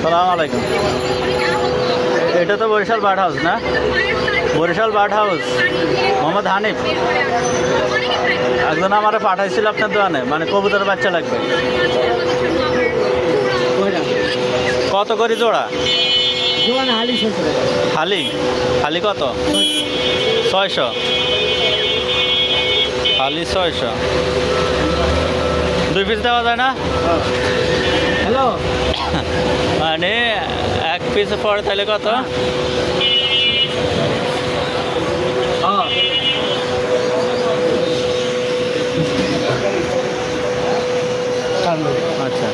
সালাম আলাইকুম। এটা তো বরিশাল বার্ড হাউস না? Barishal bird house, Mohammad Hanif. একজন আমার পাঠাইছিল আপনার দোকানে, মানে কবুতরের বাচ্চা লাগবে। কত করে জোড়া? হালি হালি কত? 600। হালি 600। 2 পিস দেওয়া যায় না? হ্যালো, মানে 1 পিস পড়ে তাহলে কত? আচ্ছা,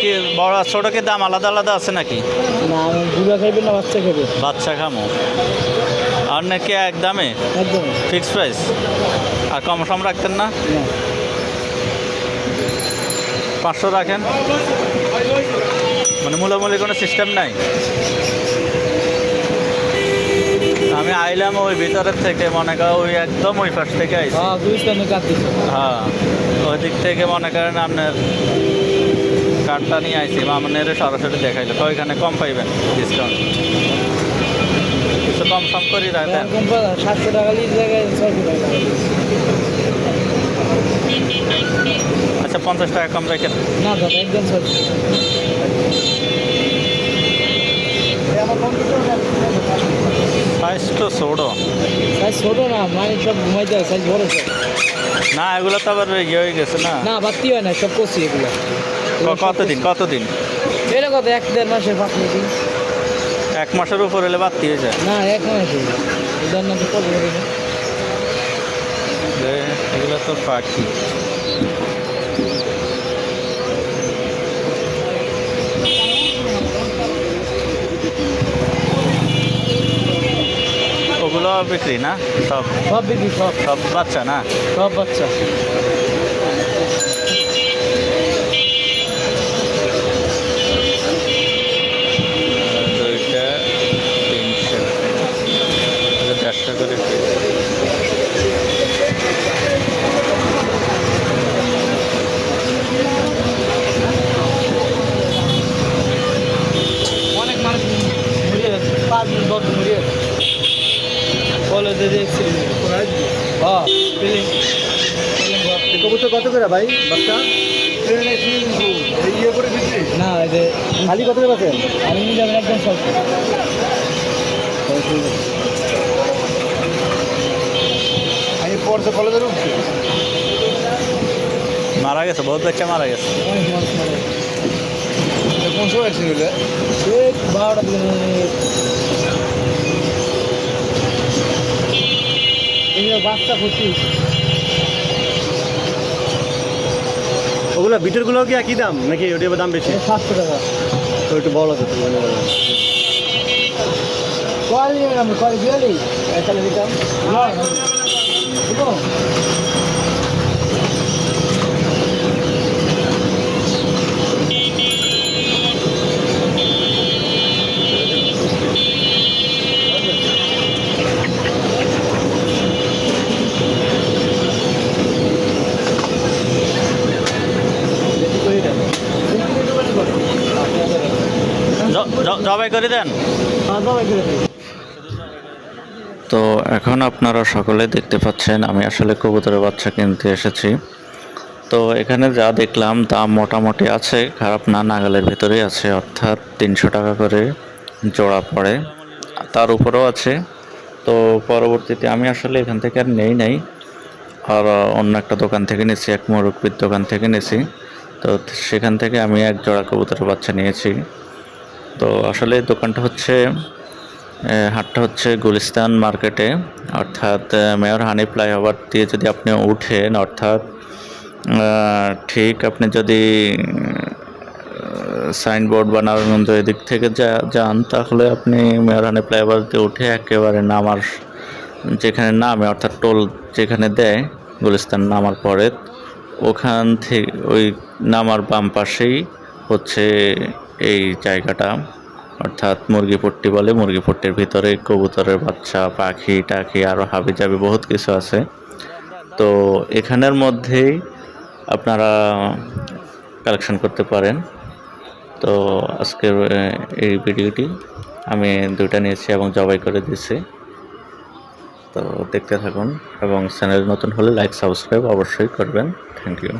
কি বড় ছোট কি দাম আলাদা আলাদা আছে নাকি? না বুড়া খাইবে না বাচ্চা খাইবে? বাচ্চা খামো। আর নাকি এক দামে একদম ফিক্সড প্রাইস? আর কম সম রাখতেন না? 500 রাখেন, মানে মূলামূলি কোনো সিস্টেম নাই। আমি আইলাম ওই ভিতরের থেকে, মনে করেন ওই একদম ওই পাশ থেকে আইছি। হ্যাঁ, ওই দিক থেকে মনে করেন আপনার কার্ডটা নিয়ে আইছি, মামনের সরাসরি দেখাইলো তো ওইখানে কম পাইবেন ডিসকাউন্ট। কিছু কম সম করি রাখেন। 700 টাকা জায়গায় 600 টাকা। আচ্ছা, 50 টাকা কম রাখেন না দাদা, একদম 600। সাইজ তো ছোটো। সাইজ ছোট না, মানে সব ঘুমাইতে হয়, সাইজ বড় সব। না, এগুলো তো আবার ইয়ে হয়ে গেছে না? না বাড়তি হয় না, সব করছি এগুলো। কতদিন? এটা কত 1-1.5 মাসের 5 মিনিট। 1 মাসের উপর হলে বাড়তি হয়ে যায়? না 1 মাসে। এটার নাম তো কত করে? এগুলো তো পাখি। ওগুলো বিক্রি না? সব বিক্রি, সব বাচ্চা না? সব বাচ্চা। দুইটা 300, 150 করে। অনেক মানুষ ঘুরিয়ে 5 মিনিট 10 ঘুরিয়ে কলেজে দেখছি। হ্যাঁ, কবুতর কত করে ভাই বাচ্চা? ইয়ে করে দিচ্ছি না এই যে খালি কত করে আছে? আমি নিয়ে যাবেন একদম সব। আমি পড়ছে কলেজের উঠছি। মারা গেছে, বহুত বাচ্চা মারা গেছে। অনেক মানুষ মারে। কোন সময় অ্যাক্সিডেন্ট হলে? এই 12টার দিকে এই বাচ্চা ভর্তি। ওগুলো বিটেরগুলো কি একই দাম নাকি ওটার দাম বেশি? 700 টাকা। তো একটু বলো তো তুমি বলো। কল নেবেন আমি, কল বিয়ালি তাহলে দিতাম। জবাই করে দেন। তো এখন আপনারা সকলে দেখতে পাচ্ছেন আমি আসলে কবুতরের বাচ্চা কিনতে এসেছি। তো এখানে যা দেখলাম দাম মোটামুটি আছে, খারাপ না, নাগালের ভেতরেই আছে, অর্থাৎ 300 টাকা করে জোড়া পড়ে, তার উপরেও আছে। তো পরবর্তীতে আমি আসলে এখান থেকে আর নেই আর অন্য একটা দোকান থেকে নিয়েছি, এক মুরব্বির দোকান থেকে নিয়েছি। তো সেখান থেকে আমি এক জোড়া কবুতরের বাচ্চা নিয়েছি। তো আসলে দোকানটা হচ্ছে, হাটটা হচ্ছে গুলিস্তান মার্কেটে, অর্থাৎ মেয়র হানি ফ্লাইওভার দিয়ে যদি আপনি উঠেন, অর্থাৎ ঠিক আপনি যদি সাইনবোর্ড বা নারায়ণগঞ্জ এদিক থেকে যান, তাহলে আপনি মেয়র হানি ফ্লাইওভার দিয়ে উঠে একেবারে নামার যেখানে নামে, অর্থাৎ টোল যেখানে দেয় গুলিস্তান নামার পরে ওখান থেকে ওই নামার বাম পাশেই হচ্ছে এই জায়গাটা, অর্থাৎ মুরগিপট্টি বলে। মুরগিপট্টির ভিতরে কবুতরের বাচ্চা, পাখি টাখি আরও হাবিজাবি বহুত কিছু আছে। তো এখানের মধ্যেই আপনারা কালেকশন করতে পারেন। তো আজকের এই ভিডিওটি আমি দুইটা নিয়েছি এবং জবাই করে দিয়েছি। তো দেখতে থাকুন এবং চ্যানেল নতুন হলে লাইক সাবস্ক্রাইব অবশ্যই করবেন। Thank you.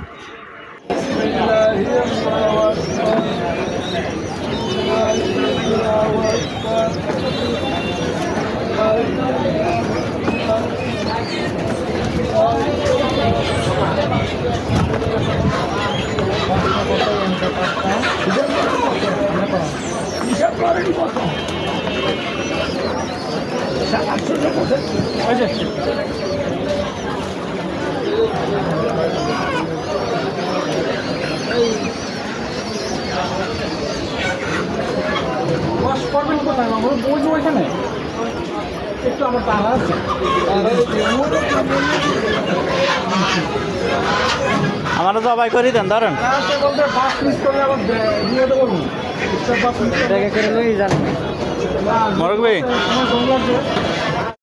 করবেন কোথায় আমার বলবো এখানে একটু আমার টাকা আছে আমারও জবাই করে দেন, ধরেন বলতে 5 পিস করে আবার দিয়ে দেবো দেখে করে নিয়ে জানেন মরক ভাই। আমার